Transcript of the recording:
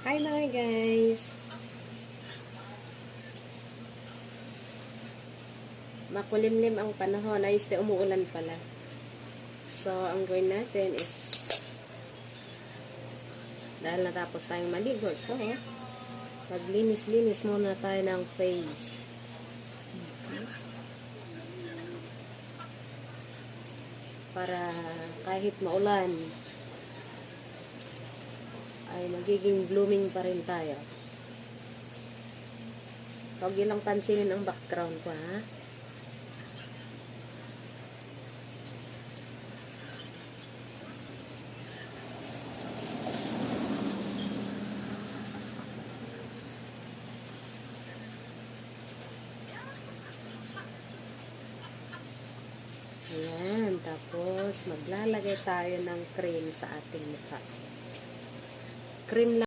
Hi mga guys! Makulimlim ang panahon. Ayos na umuulan pala. So, ang gawin natin is dahil natapos tayong maligo. So, maglinis-linis muna tayo ng face. Para kahit maulan ay magiging blooming pa rin tayo. Huwag ilang pansinin ang background ko, ha? Ayan, tapos maglalagay tayo ng cream sa ating mukha. Cream lang.